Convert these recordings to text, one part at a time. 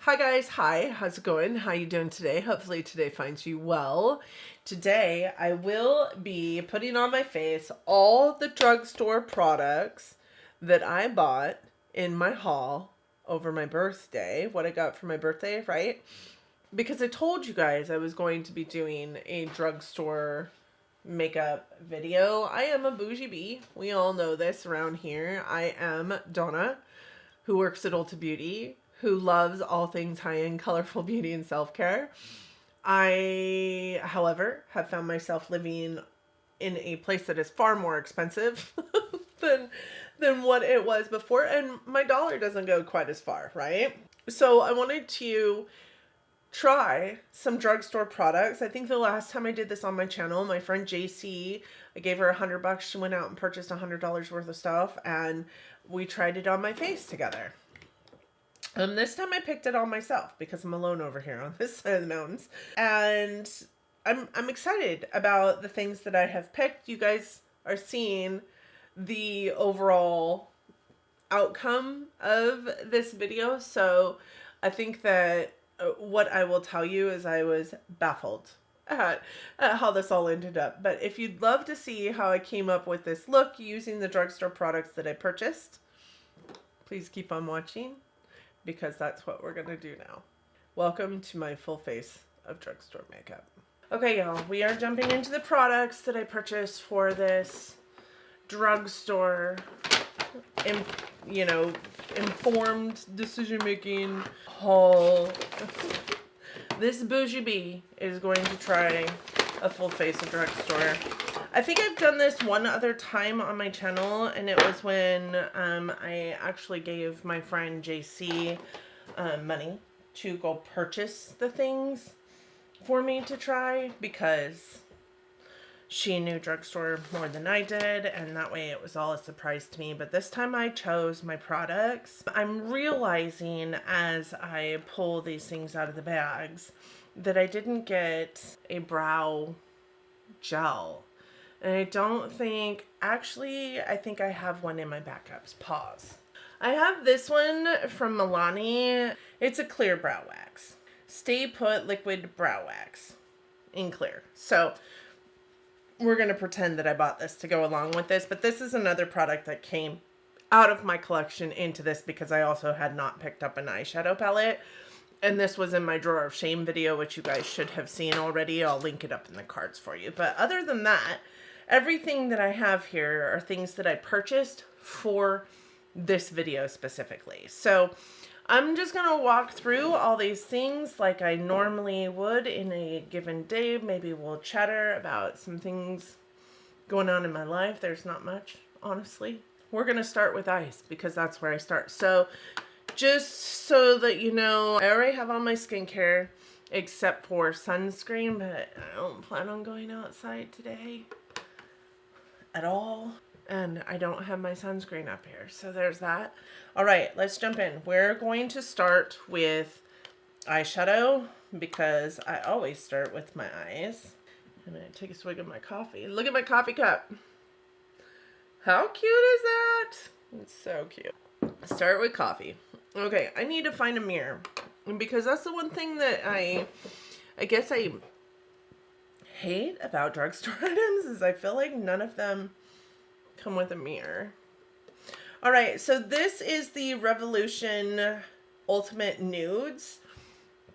Hi guys, hi, how's it going? How you doing today? Hopefully today finds you well. Today I will be putting on my face all the drugstore products that I bought in my haul over my birthday, what I got for my birthday, right? Because I told you guys I was going to be doing a drugstore makeup video. I am a bougie bee. We all know this around here. I am Donna, who works at Ulta Beauty, who loves all things high-end, colorful beauty and self-care. I, however, have found myself living in a place that is far more expensive than what it was before, and my dollar doesn't go quite as far, right? So I wanted to try some drugstore products. I think the last time I did this on my channel, my friend JC, I gave her $100. She went out and purchased $100 worth of stuff, and we tried it on my face together. This time I picked it on myself because I'm alone over here on this side of the mountains, and I'm excited about the things that I have picked. You guys are seeing the overall outcome of this video, so I think that what I will tell you is I was baffled at how this all ended up. But if you'd love to see how I came up with this look using the drugstore products that I purchased, please keep on watching, because that's what we're gonna do now. Welcome to my full face of drugstore makeup. Okay, y'all, we are jumping into the products that I purchased for this drugstore, informed decision-making haul. This bougie bee is going to try a full face of drugstore. I think I've done this one other time on my channel, and it was when I actually gave my friend JC money to go purchase the things for me to try, because she knew drugstore more than I did, and that way it was all a surprise to me. But this time I chose my products. I'm realizing as I pull these things out of the bags that I didn't get a brow gel. And I don't think, actually, I think I have one in my backups. Pause. I have this one from Milani. It's a clear brow wax. Stay Put liquid brow wax in clear. So we're going to pretend that I bought this to go along with this, but this is another product that came out of my collection into this because I also had not picked up an eyeshadow palette. And this was in my drawer of shame video, which you guys should have seen already. I'll link it up in the cards for you. But other than that, everything that I have here are things that I purchased for this video specifically. So I'm just going to walk through all these things like I normally would in a given day. Maybe we'll chatter about some things going on in my life. There's not much, honestly. We're going to start with eyes because that's where I start. So just so that you know, I already have all my skincare except for sunscreen, but I don't plan on going outside today at all. And I don't have my sunscreen up here. So there's that. All right, let's jump in. We're going to start with eyeshadow because I always start with my eyes. I'm going to take a swig of my coffee. Look at my coffee cup. How cute is that? It's so cute. Start with coffee. Okay, I need to find a mirror. Because that's the one thing that I guess I hate about drugstore items is I feel like none of them come with a mirror. All right, so this is the Revolution Ultimate Nudes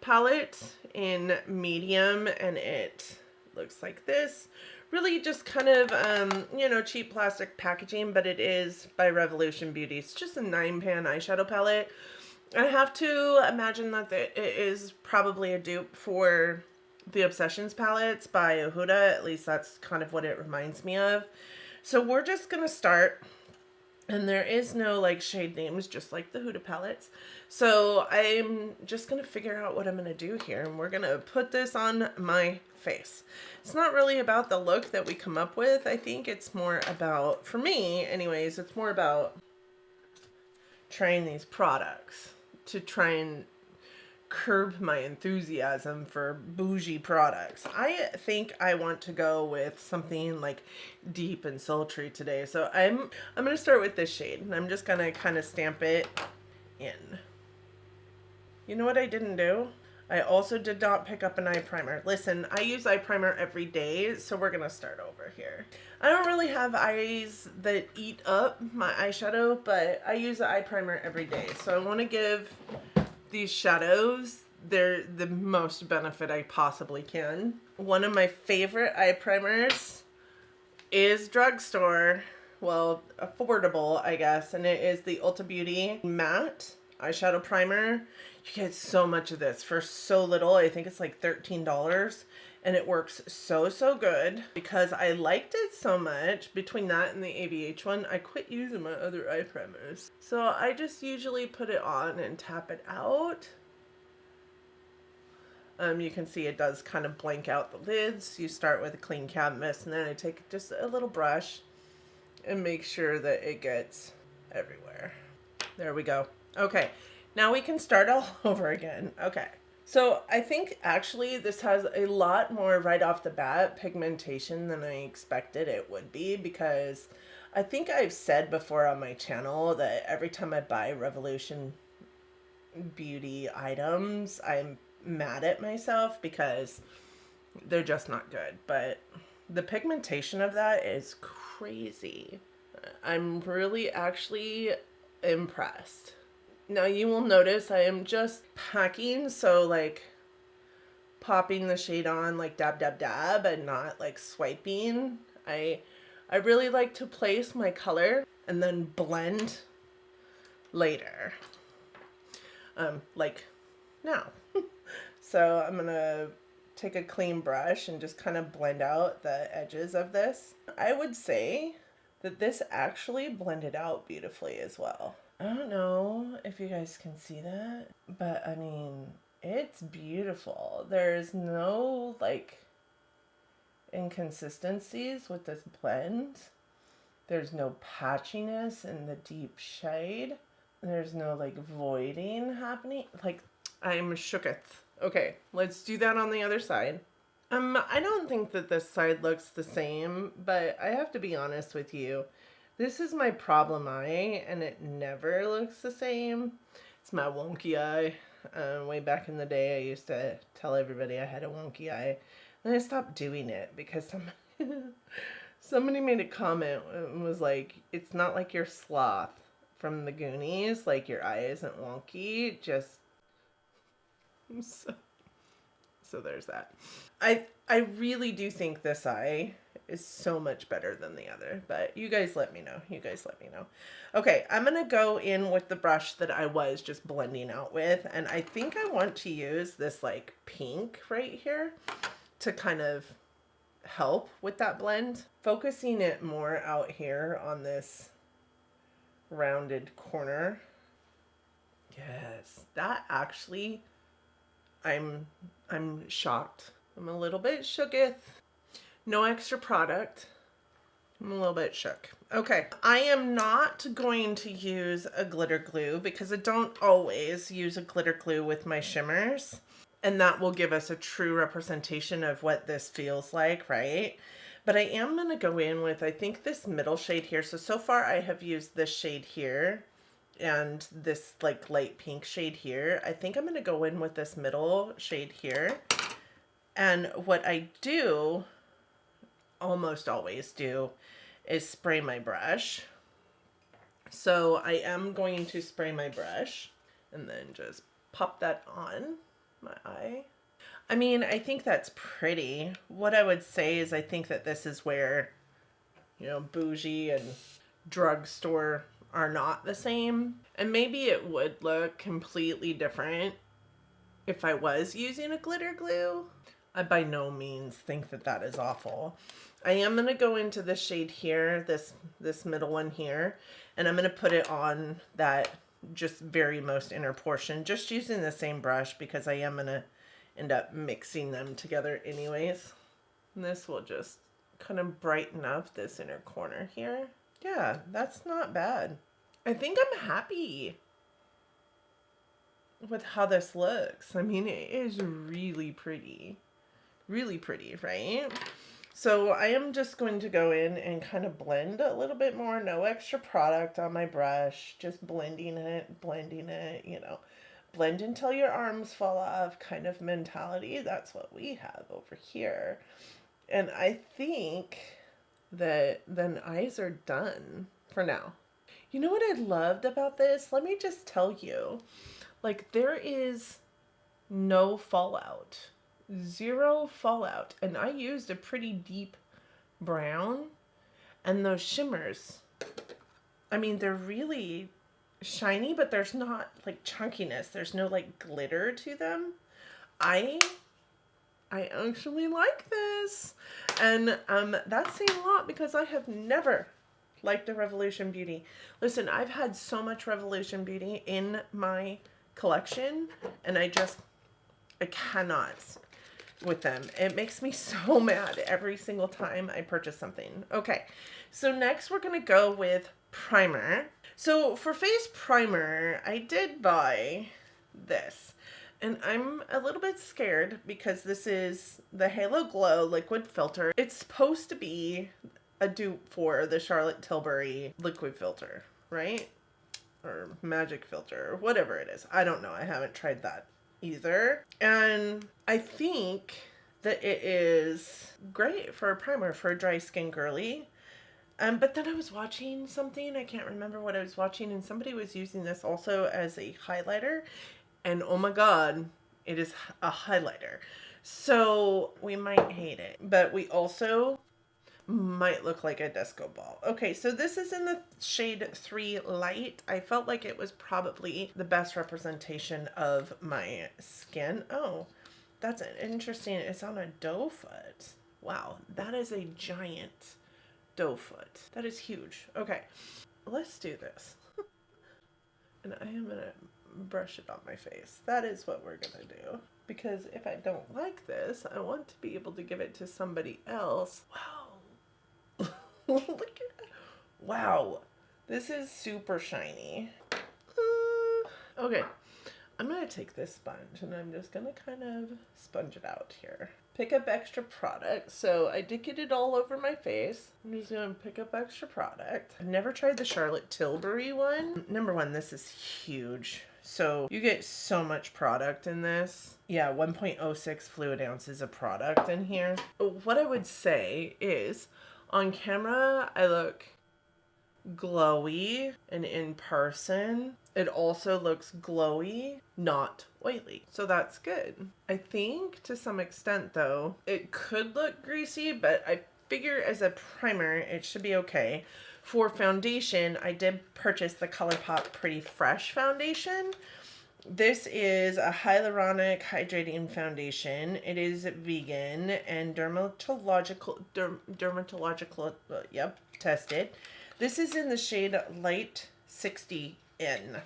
palette in medium, and it looks like this. Really just kind of, cheap plastic packaging, but it is by Revolution Beauty. It's just a 9-pan eyeshadow palette. I have to imagine that it is probably a dupe for the Obsessions palettes by Huda. At least that's kind of what it reminds me of. So we're just going to start, and there is no like shade names, just like the Huda palettes. So I'm just going to figure out what I'm going to do here, and we're going to put this on my face. It's not really about the look that we come up with. I think it's more about, for me anyways, it's more about trying these products to try and curb my enthusiasm for bougie products. I think I want to go with something like deep and sultry today. So I'm going to start with this shade, and I'm just going to kind of stamp it in. You know what I didn't do? I also did not pick up an eye primer. Listen, I use eye primer every day, so we're gonna start over here. I don't really have eyes that eat up my eyeshadow, but I use eye primer every day. So I want to give these shadows the most benefit I possibly can. One of my favorite eye primers is Drugstore. Well, affordable, I guess, and it is the Ulta Beauty Matte Eyeshadow Primer. You get so much of this for so little. I think it's like $13, and it works so good. Because I liked it so much, between that and the ABH one, I quit using my other eye primers. So I just usually put it on and tap it out. You can see it does kind of blank out the lids. You start with a clean canvas, and then I take just a little brush and make sure that it gets everywhere. There we go. Okay, now we can start all over again. Okay, so I think actually this has a lot more right off the bat pigmentation than I expected it would be, because I think I've said before on my channel that every time I buy Revolution Beauty items, I'm mad at myself because they're just not good. But the pigmentation of that is crazy. I'm really actually impressed. Now you will notice I am just packing, so like popping the shade on like dab dab dab and not like swiping. I really like to place my color and then blend later. Like now. So I'm gonna take a clean brush and just kind of blend out the edges of this. I would say that this actually blended out beautifully as well. I don't know if you guys can see that, but I mean, it's beautiful. There's no like inconsistencies with this blend. There's no patchiness in the deep shade. There's no like voiding happening. Like, I'm shooketh. Okay, let's do that on the other side. I don't think that this side looks the same, but I have to be honest with you. This is my problem eye, and it never looks the same. It's my wonky eye. Way back in the day, I used to tell everybody I had a wonky eye. And I stopped doing it because somebody made a comment and was like, it's not like your sloth from the Goonies. Like, your eye isn't wonky. Just... So there's that. I really do think this eye is so much better than the other, but you guys let me know. You guys let me know. Okay, I'm going to go in with the brush that I was just blending out with, and I think I want to use this like pink right here to kind of help with that blend. Focusing it more out here on this rounded corner. Yes, that actually... I'm shocked. I'm a little bit shooketh. No extra product. I'm a little bit shook. Okay, I am not going to use a glitter glue because I don't always use a glitter glue with my shimmers. And that will give us a true representation of what this feels like, right? But I am going to go in with, I think, this middle shade here. So far I have used this shade here and this like light pink shade here. I think I'm going to go in with this middle shade here. And what I do, almost always do, is spray my brush. So I am going to spray my brush and then just pop that on my eye. I mean, I think that's pretty. What I would say is I think that this is where, you know, bougie and drugstore are not the same. And maybe it would look completely different if I was using a glitter glue. I by no means think that that is awful. I am going to go into this shade here, this middle one here, and I'm going to put it on that just very most inner portion, just using the same brush because I am going to end up mixing them together anyways. And this will just kind of brighten up this inner corner here. Yeah, that's not bad. I think I'm happy with how this looks. I mean, it is really pretty. Really pretty, right? So I am just going to go in and kind of blend a little bit more. No extra product on my brush. Just blending it, you know. blend until your arms fall off kind of mentality. That's what we have over here. And I think that then eyes are done for now. You know what I loved about this? Let me just tell you. Like, there is no fallout. Zero fallout. And I used a pretty deep brown. And those shimmers, I mean, they're really shiny, but there's not like chunkiness. There's no like glitter to them. I actually like this. And that's saying a lot because I have never liked a Revolution Beauty. Listen, I've had so much Revolution Beauty in my collection, and I cannot with them. It makes me so mad every single time I purchase something. Okay, so next we're gonna go with primer. So for face primer, I did buy this. And I'm a little bit scared because this is the Halo Glow liquid filter. It's supposed to be a dupe for the Charlotte Tilbury liquid filter, right? Or magic filter, or whatever it is. I don't know. I haven't tried that either. And I think that it is great for a primer for a dry skin girly. But then I was watching something, I can't remember what I was watching, and somebody was using this also as a highlighter. And oh my God, it is a highlighter. So we might hate it, but we also might look like a disco ball. Okay, so this is in the shade 3 Light. I felt like it was probably the best representation of my skin. Oh, that's interesting. It's on a doe foot. Wow, that is a giant doe foot. That is huge. Okay, let's do this. And I am gonna brush it on my face. That is what we're gonna do. Because if I don't like this, I want to be able to give it to somebody else. Wow. Look at that. Wow. This is super shiny. Okay. I'm going to take this sponge and I'm just going to kind of sponge it out here. Pick up extra product. So I did get it all over my face. I'm just going to pick up extra product. I've never tried the Charlotte Tilbury one. Number one, this is huge. So you get so much product in this. Yeah, 1.06 fluid ounces of product in here. What I would say is on camera, I look glowy, and in person it also looks glowy, not oily, so that's good. I think to some extent though it could look greasy, but I figure as a primer it should be okay. For foundation, I did purchase the ColourPop Pretty Fresh foundation. This is a hyaluronic hydrating foundation. It is vegan and dermatological tested. This is in the shade Light 60N.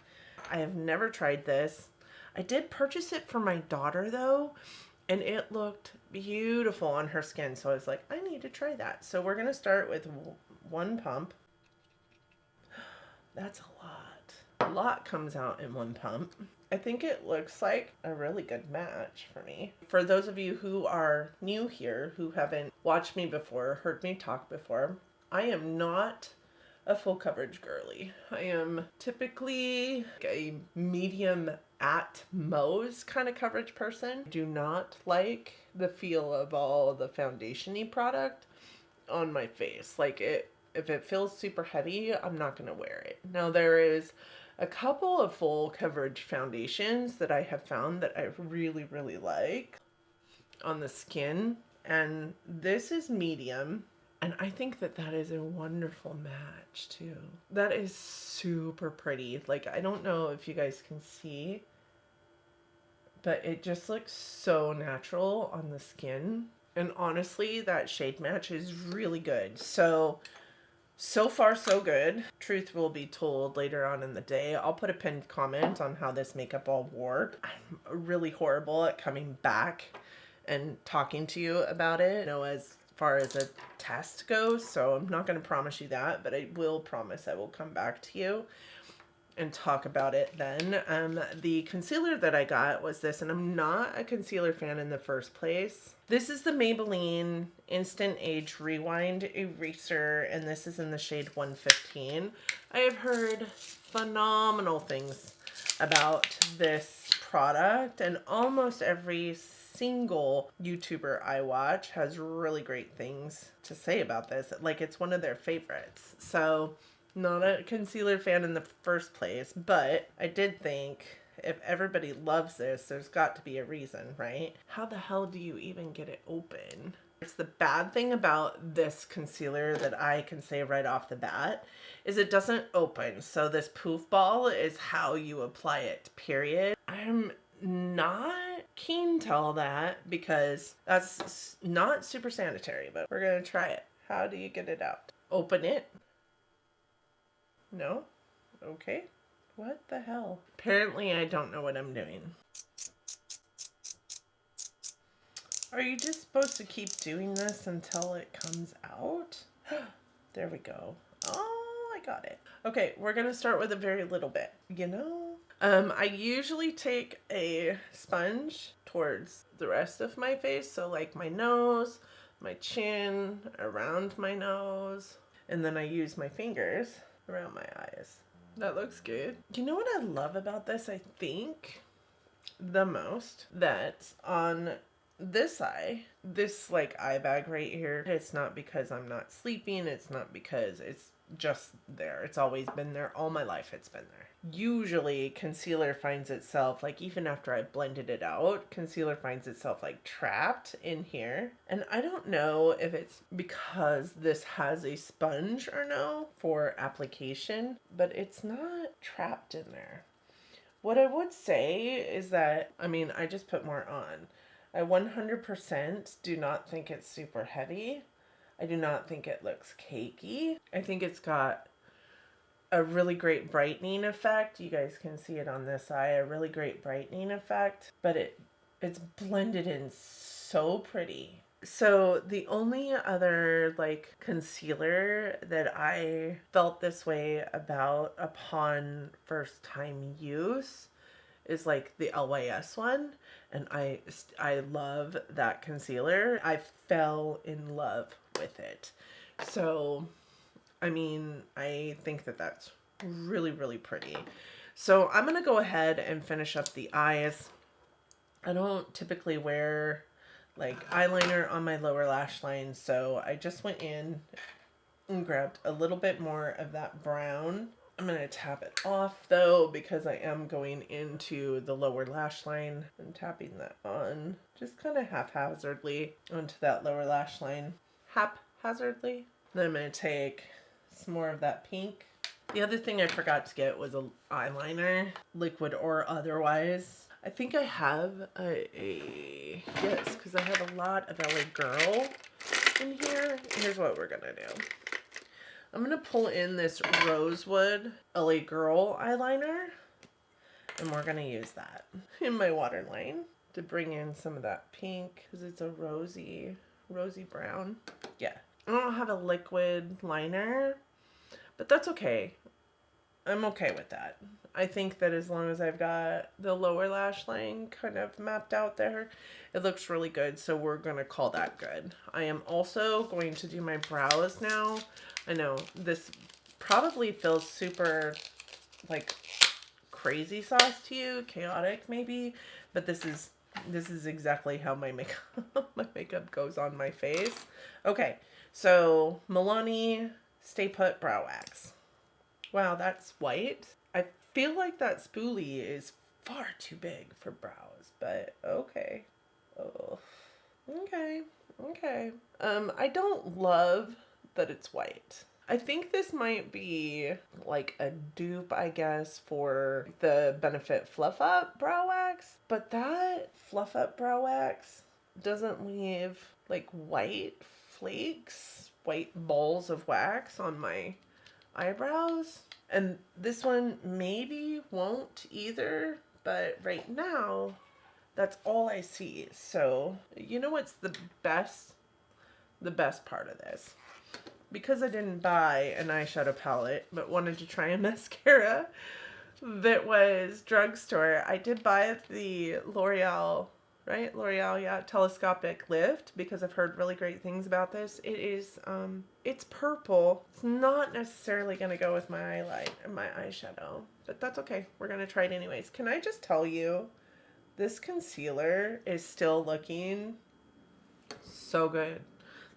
I have never tried this. I did purchase it for my daughter though, and it looked beautiful on her skin. So I was like, I need to try that. So we're going to start with one pump. That's a lot. A lot comes out in one pump. I think it looks like a really good match for me. For those of you who are new here, who haven't watched me before, heard me talk before, I am not a full coverage girly. I am typically a medium at most kind of coverage person. I do not like the feel of all the foundation-y product on my face. Like if it feels super heavy, I'm not going to wear it. Now there is a couple of full coverage foundations that I have found that I really, really like on the skin. And this is medium. And I think that that is a wonderful match too. That is super pretty. Like, I don't know if you guys can see, but it just looks so natural on the skin. And honestly, that shade match is really good. So far so good. Truth will be told later on in the day. I'll put a pinned comment on how this makeup all wore. I'm really horrible at coming back and talking to you about it, you know, as far as a test goes, so I'm not going to promise you that, but I will promise I will come back to you and talk about it then. The concealer that I got was this, and I'm not a concealer fan in the first place. This is the Maybelline Instant Age Rewind Eraser, and this is in the shade 115. I have heard phenomenal things about this product, and almost every single YouTuber I watch has really great things to say about this. Like, it's one of their favorites. So, not a concealer fan in the first place, but I did think if everybody loves this, there's got to be a reason, right? How the hell do you even get it open? It's the bad thing about this concealer that I can say right off the bat is it doesn't open. So this poof ball is how you apply it, period. I'm not keen to all that because that's not super sanitary, but we're going to try it. How do you get it out? Open it. No? Okay. What the hell? Apparently I don't know what I'm doing. Are you just supposed to keep doing this until it comes out? There we go. Oh, I got it. Okay, we're going to start with a very little bit. You know, I usually take a sponge towards the rest of my face. So like my nose, my chin, around my nose. And then I use my fingers around my eyes. That looks good. You know what I love about this? I think the most that on this eye, this like eye bag right here, it's not because I'm not sleeping. It's not because it's just there. It's always been there. All my life it's been there. Usually concealer finds itself, like even after I blended it out, concealer finds itself like trapped in here. And I don't know if it's because this has a sponge or no for application, but it's not trapped in there. What I would say is that, I mean, I just put more on. I 100% do not think it's super heavy. I do not think it looks cakey. I think it's got a really great brightening effect. You guys can see it on this eye, a really great brightening effect, but it's blended in so pretty. So the only other like concealer that I felt this way about upon first time use is like the LYS one, and I love that concealer. I fell in love with it. So I mean, I think that that's really, really pretty. So I'm going to go ahead and finish up the eyes. I don't typically wear like eyeliner on my lower lash line, so I just went in and grabbed a little bit more of that brown. I'm going to tap it off though, because I am going into the lower lash line and tapping that on just kind of haphazardly onto that lower lash line. Haphazardly. Then I'm going to take some more of that pink. The other thing I forgot to get was an eyeliner, liquid or otherwise. I think I have yes, because I have a lot of LA Girl in here. Here's what we're going to do. I'm going to pull in this Rosewood LA Girl eyeliner, and we're going to use that in my waterline to bring in some of that pink, because it's a rosy brown. Yeah. I don't have a liquid liner, but that's okay. I'm okay with that. I think that as long as I've got the lower lash line kind of mapped out there, it looks really good. So we're going to call that good. I am also going to do my brows now. I know this probably feels super like crazy sauce to you, chaotic maybe, but this is exactly how my makeup goes on my face. Okay. So, Milani Stay Put Brow Wax. Wow, that's white. I feel like that spoolie is far too big for brows, but okay. Oh, okay. I don't love that it's white. I think this might be like a dupe, I guess, for the Benefit Fluff Up Brow Wax, but that Fluff Up Brow Wax doesn't leave like white flakes, white balls of wax on my eyebrows. And this one maybe won't either, but right now that's all I see. So you know what's the best part of this? Because I didn't buy an eyeshadow palette but wanted to try a mascara that was Drugstore, I did buy the L'Oreal, right? L'Oreal, yeah, telescopic lift, because I've heard really great things about this. It is, it's purple. It's not necessarily going to go with my eyeshadow, but that's okay. We're going to try it anyways. Can I just tell you This concealer is still looking so good.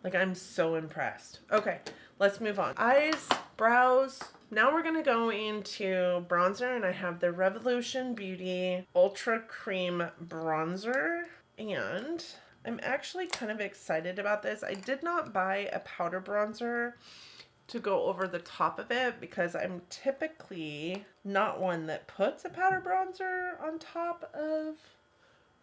Like, I'm so impressed. Okay, let's move on. Eyes, brows. Now we're going to go into bronzer, and I have the Revolution Beauty Ultra Cream Bronzer. And I'm actually kind of excited about this. I did not buy a powder bronzer to go over the top of it because I'm typically not one that puts a powder bronzer on top of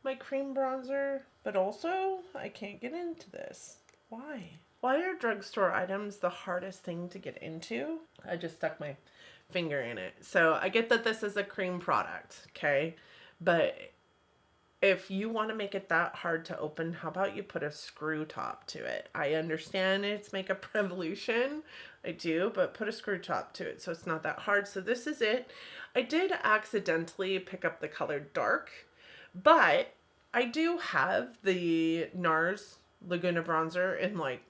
my cream bronzer. But also, I can't get into this. Why? Why are drugstore items the hardest thing to get into? I just stuck my finger in it. So I get that this is a cream product, okay? But if you want to make it that hard to open, how about you put a screw top to it? I understand it's Makeup Revolution. I do, but put a screw top to it so it's not that hard. So this is it. I did accidentally pick up the color dark, but I do have the NARS Laguna bronzer in like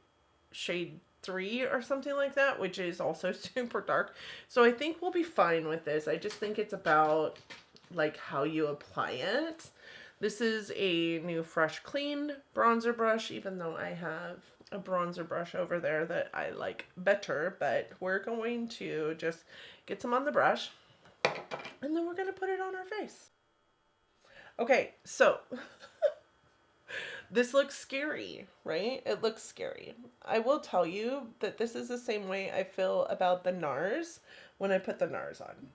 shade 3 or something like that, which is also super dark. So I think we'll be fine with this. I just think it's about like how you apply it. This is a new Fresh Clean bronzer brush, even though I have a bronzer brush over there that I like better, but we're going to just get some on the brush and then we're going to put it on our face. Okay, so this looks scary, right? It looks scary. I will tell you that this is the same way I feel about the NARS when I put the NARS on,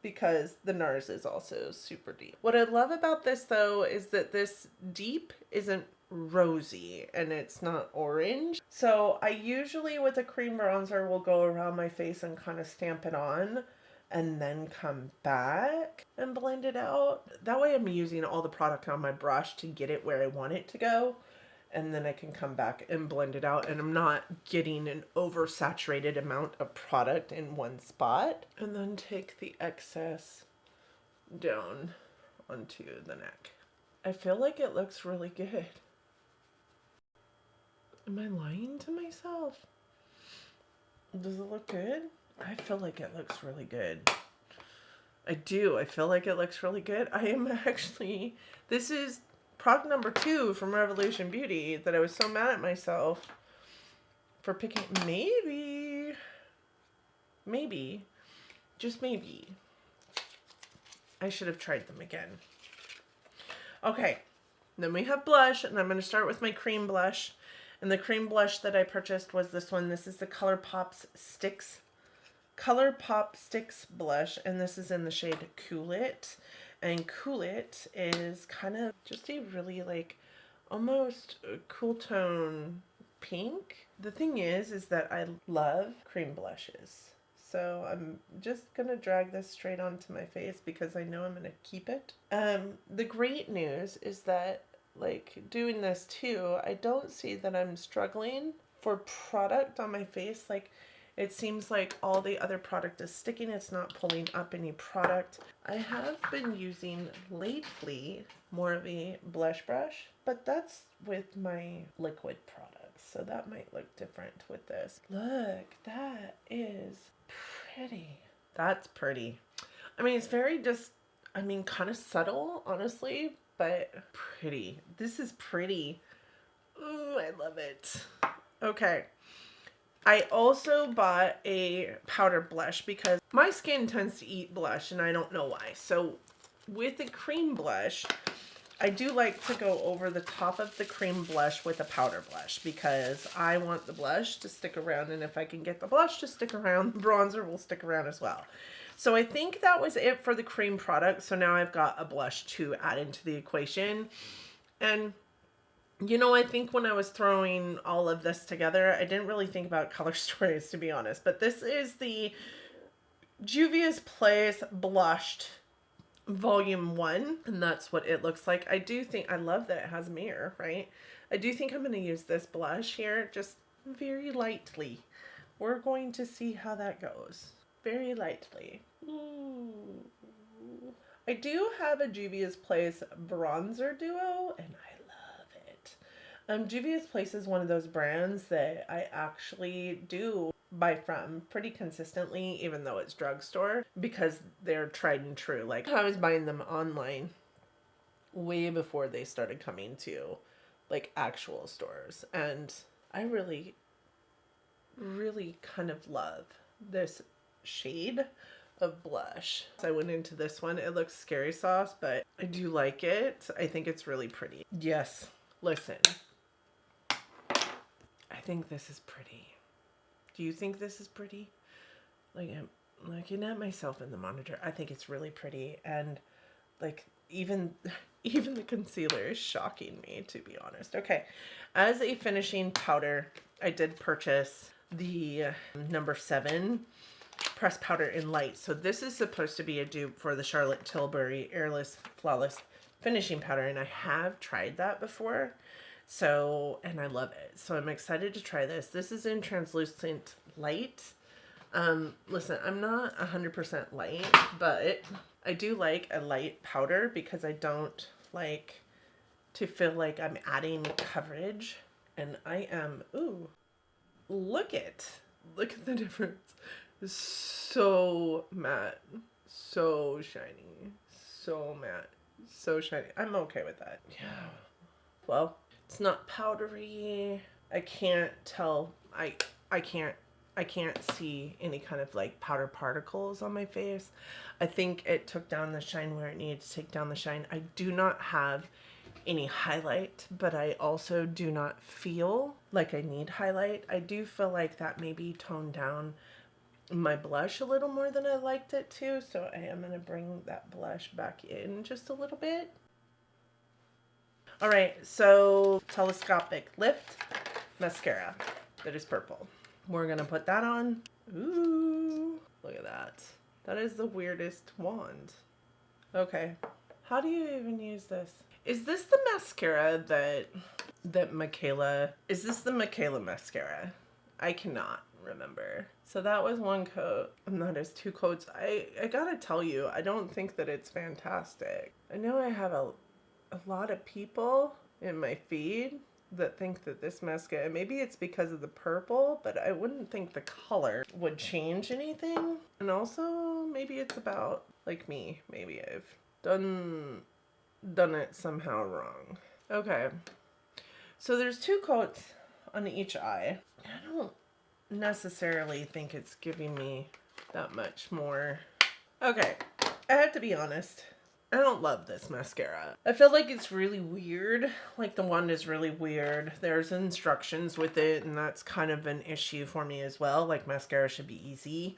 because the NARS is also super deep. What I love about this though is that this deep isn't rosy and it's not orange. So I usually with a cream bronzer will go around my face and kind of stamp it on and then come back and blend it out. That way I'm using all the product on my brush to get it where I want it to go. And then I can come back and blend it out, and I'm not getting an oversaturated amount of product in one spot. And then take the excess down onto the neck. I feel like it looks really good. Am I lying to myself? Does it look good? I feel like it looks really good. I do. I feel like it looks really good. I am actually, this is product number 2 from Revolution Beauty that I was so mad at myself for picking. Maybe, just maybe, I should have tried them again. Okay, then we have blush, and I'm going to start with my cream blush. And the cream blush that I purchased was this one. This is the ColourPop Sticks blush, and this is in the shade Cool It. And Cool It is kind of just a really like almost cool tone pink. The thing is that I love cream blushes. So I'm just going to drag this straight onto my face because I know I'm going to keep it. The great news is that like doing this too, I don't see that I'm struggling for product on my face. Like it seems like all the other product is sticking. It's not pulling up any product. I have been using lately more of a blush brush, but that's with my liquid products. So that might look different with this. Look, that is pretty. That's pretty. I mean, it's very just, I mean, kind of subtle, honestly, but pretty. This is pretty. Ooh, I love it. Okay. I also bought a powder blush because my skin tends to eat blush and I don't know why. So with the cream blush, I do like to go over the top of the cream blush with a powder blush because I want the blush to stick around, and if I can get the blush to stick around, the bronzer will stick around as well. So I think that was it for the cream product. So now I've got a blush to add into the equation. And you know, I think when I was throwing all of this together, I didn't really think about color stories, to be honest. But this is the Juvia's Place Blushed Volume 1, and that's what it looks like. I do think, I love that it has a mirror, right? I do think I'm going to use this blush here just very lightly. We're going to see how that goes. Very lightly. Ooh. I do have a Juvia's Place bronzer duo, and I Juvia's Place is one of those brands that I actually do buy from pretty consistently, even though it's drugstore, because they're tried and true. Like I was buying them online way before they started coming to like actual stores. And I really, really kind of love this shade of blush. So I went into this one. It looks scary sauce, but I do like it. I think it's really pretty. Yes, listen. I think this is pretty. Do you think this is pretty? Like, I'm looking at myself in the monitor. I think it's really pretty. And like even the concealer is shocking me, to be honest. Okay, as a finishing powder, I did purchase the number 7 pressed powder in light. So this is supposed to be a dupe for the Charlotte Tilbury Airless Flawless Finishing Powder, and I have tried that before. So, and I love it. So I'm excited to try this. This is in translucent light. Listen, I'm not 100% light, but I do like a light powder because I don't like to feel like I'm adding coverage. And I am, ooh, look at the difference. It's so matte, so shiny, so matte, so shiny. I'm okay with that. Yeah. Well, it's not powdery. I can't tell. I can't see any kind of like powder particles on my face. I think it took down the shine where it needed to take down the shine. I do not have any highlight, but I also do not feel like I need highlight. I do feel like that maybe toned down my blush a little more than I liked it to, so I am going to bring that blush back in just a little bit. All right, so Telescopic Lift mascara that is purple. We're going to put that on. Ooh, look at that. That is the weirdest wand. Okay, how do you even use this? Is this the mascara that Michaela, is this the Michaela mascara? I cannot remember. So that was one coat, and that is 2 coats. I gotta tell you, I don't think that it's fantastic. I know I have a lot of people in my feed that think that this mascara, maybe it's because of the purple, but I wouldn't think the color would change anything. And also, maybe it's about, like me, maybe I've done it somehow wrong. Okay, so there's 2 coats on each eye. I don't necessarily think it's giving me that much more. Okay, I have to be honest. I don't love this mascara. I feel like it's really weird. Like the wand is really weird. There's instructions with it, and that's kind of an issue for me as well. Like mascara should be easy.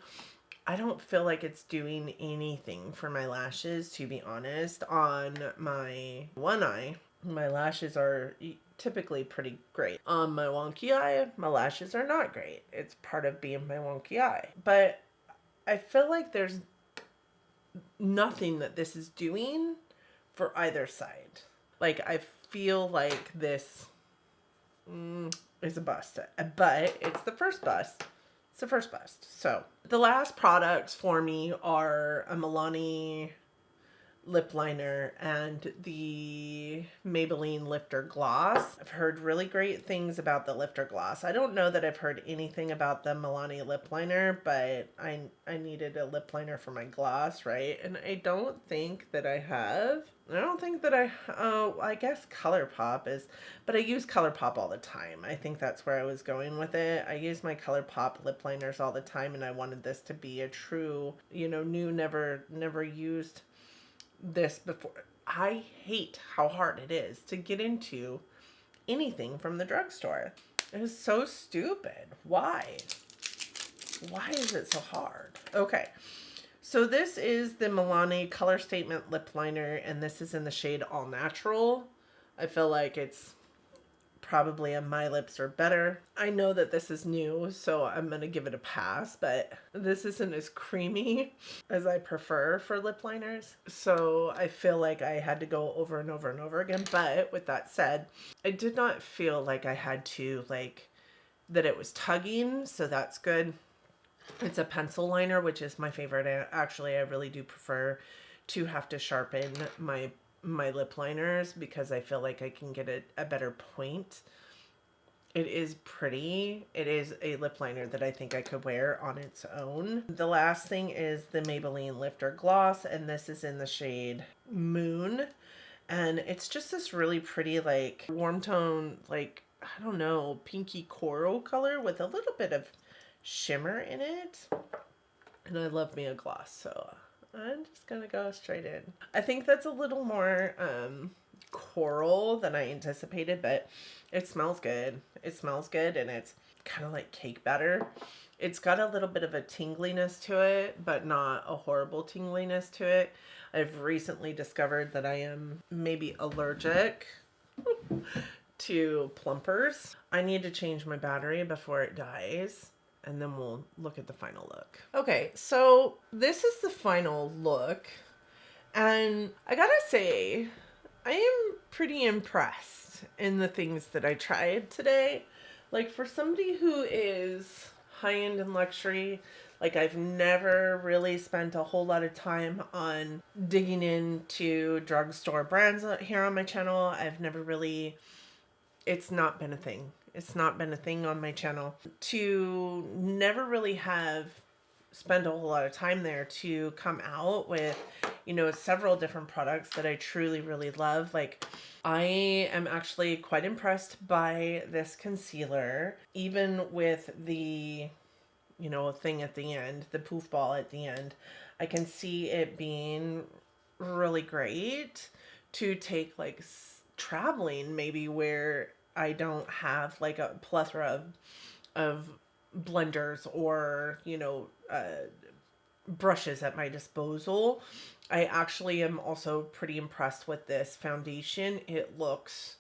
I don't feel like it's doing anything for my lashes, to be honest. On my one eye, my lashes are typically pretty great. On my wonky eye, my lashes are not great. It's part of being my wonky eye. But I feel like there's nothing that this is doing for either side. Like, I feel like this is a bust. But it's the first bust. It's the first bust. So, the last products for me are a Milani lip liner and the Maybelline Lifter Gloss. I've heard really great things about the Lifter Gloss. I don't know that I've heard anything about the Milani lip liner, but I needed a lip liner for my gloss, right? And I don't think that I have. I don't think that I guess ColourPop is, but I use ColourPop all the time. I think that's where I was going with it. I use my ColourPop lip liners all the time, and I wanted this to be a true, new, never used this before. I hate how hard it is to get into anything from the drugstore. It is so stupid. Why is it so hard? Okay, so this is the Milani Color Statement Lip Liner, and this is in the shade All Natural. I feel like it's probably a My Lips Are Better. I know that this is new, so I'm going to give it a pass, but this isn't as creamy as I prefer for lip liners. So I feel like I had to go over and over and over again. But with that said, I did not feel like I had to, that it was tugging, so that's good. It's a pencil liner, which is my favorite. Actually, I really do prefer to have to sharpen my lip liners because I feel like I can get a better point. It is pretty. It is a lip liner that I think I could wear on its own. The last thing is the Maybelline Lifter Gloss, and this is in the shade Moon. And it's just this really pretty, like, warm tone, like, I don't know, pinky coral color with a little bit of shimmer in it. And I love me a gloss, so I'm just gonna go straight in. I think that's a little more coral than I anticipated, but it smells good. It smells good, and it's kind of like cake batter. It's got a little bit of a tingliness to it, but not a horrible tingliness to it. I've recently discovered that I am maybe allergic to plumpers. I need to change my battery before it dies, and then we'll look at the final look. Okay, so this is the final look, and I gotta say, I am pretty impressed in the things that I tried today. Like, for somebody who is high-end and luxury, like, I've never really spent a whole lot of time on digging into drugstore brands here on my channel. I've never really, it's not been a thing. It's not been a thing on my channel. To never really have spent a whole lot of time there, to come out with, you know, several different products that I truly really love. Like, I am actually quite impressed by this concealer, even with the, you know, thing at the end, the poof ball at the end. I can see it being really great to take, like, traveling, maybe where I don't have like a plethora of blenders or, you know, brushes at my disposal. I actually am also pretty impressed with this foundation. It looks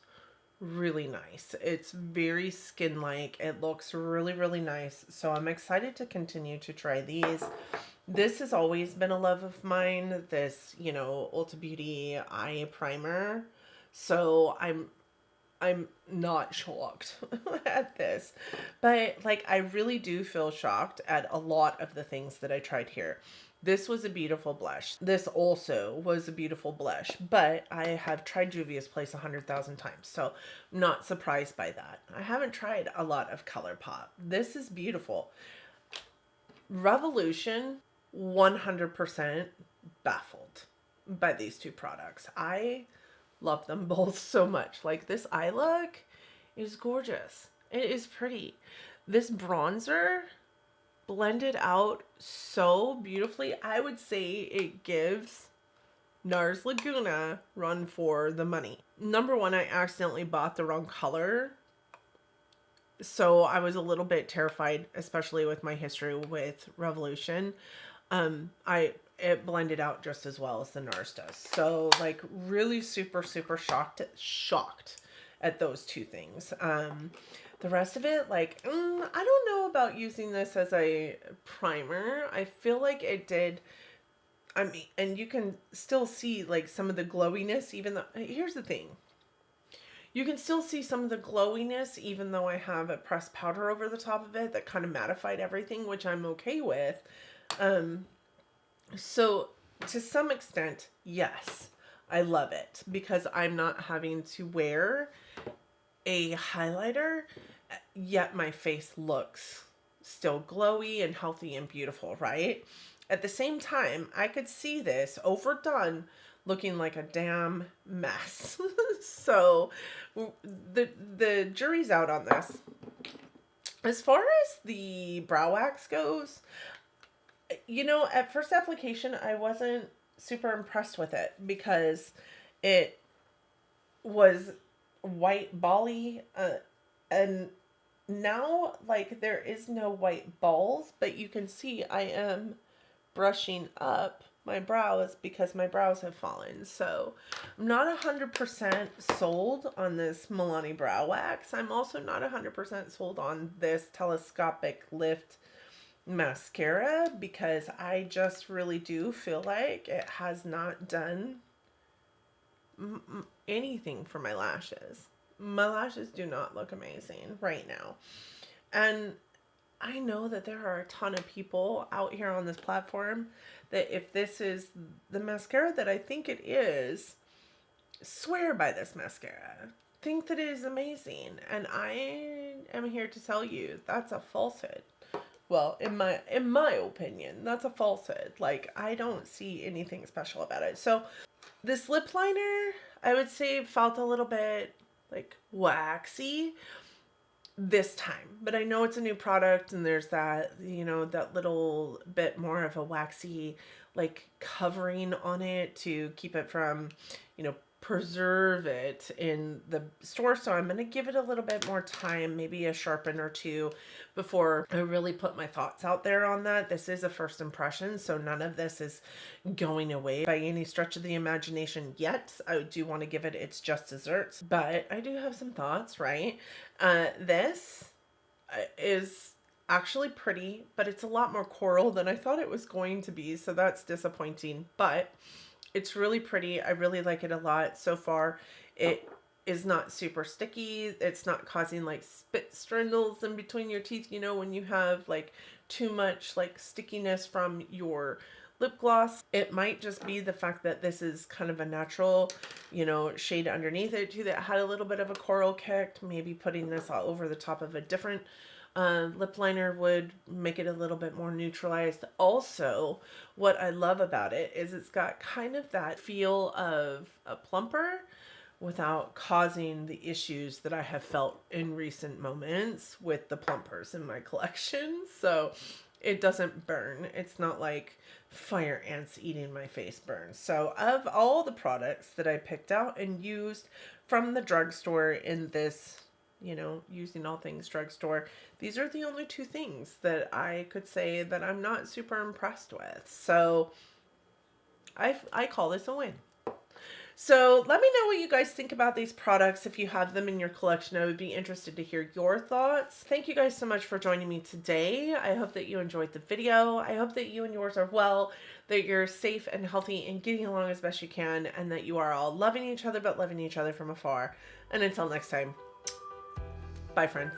really nice. It's very skin-like. It looks really, really nice. So I'm excited to continue to try these. This has always been a love of mine, this, you know, Ulta Beauty eye primer. So I'm not shocked at this, but like, I really do feel shocked at a lot of the things that I tried here. This was a beautiful blush. This also was a beautiful blush, but I have tried Juvia's Place 100,000 times, so I'm not surprised by that. I haven't tried a lot of ColourPop. This is beautiful. Revolution, 100% baffled by these two products. I love them both so much. Like, this eye look is gorgeous. It is pretty. This bronzer blended out so beautifully. I would say it gives NARS Laguna run for the money. Number one, I accidentally bought the wrong color, so I was a little bit terrified, especially with my history with Revolution. It blended out just as well as the NARS does. So, like, really super, super shocked at those two things. The rest of it, like, I don't know about using this as a primer. I feel like it did, I mean, and you can still see, like, some of the glowiness, even though, here's the thing. You can still see some of the glowiness, even though I have a pressed powder over the top of it that kind of mattified everything, which I'm okay with. So to some extent, yes, I love it because I'm not having to wear a highlighter, yet my face looks still glowy and healthy and beautiful, right? At the same time, I could see this overdone looking like a damn mess. So the jury's out on this. As far as the brow wax goes, you know, at first application, I wasn't super impressed with it because it was white bally, and now, like, there is no white balls, but you can see I am brushing up my brows because my brows have fallen. So I'm not 100% sold on this Milani brow wax. I'm also not 100% sold on this telescopic lift mascara because I just really do feel like it has not done anything for my lashes. My lashes do not look amazing right now. And I know that there are a ton of people out here on this platform that if this is the mascara that I think it is, swear by this mascara. Think that it is amazing. And I am here to tell you that's a falsehood. Well, in my opinion, that's a falsehood. Like, I don't see anything special about it. So this lip liner, I would say it felt a little bit like waxy this time, but I know it's a new product and there's that, that little bit more of a waxy like covering on it to keep it from, preserve it in the store. So I'm going to give it a little bit more time, maybe a sharpen or two before I really put my thoughts out there on that. This is a first impression, so none of this is going away by any stretch of the imagination yet. I do want to give it its just desserts, but I do have some thoughts, right? This is actually pretty, but it's a lot more coral than I thought it was going to be, so that's disappointing. But it's really pretty. I really like it a lot so far. It is not super sticky. It's not causing like spit strindles in between your teeth, when you have like too much like stickiness from your lip gloss. It might just be the fact that this is kind of a natural, shade underneath it too that had a little bit of a coral kick. Maybe putting this all over the top of a different lip liner would make it a little bit more neutralized. Also, what I love about it is it's got kind of that feel of a plumper without causing the issues that I have felt in recent moments with the plumpers in my collection. So it doesn't burn. It's not like fire ants eating my face burns. So of all the products that I picked out and used from the drugstore in this, using all things drugstore, these are the only two things that I could say that I'm not super impressed with. So I call this a win. So let me know what you guys think about these products. If you have them in your collection, I would be interested to hear your thoughts. Thank you guys so much for joining me today. I hope that you enjoyed the video. I hope that you and yours are well, that you're safe and healthy and getting along as best you can, and that you are all loving each other, but loving each other from afar. And until next time, bye friends.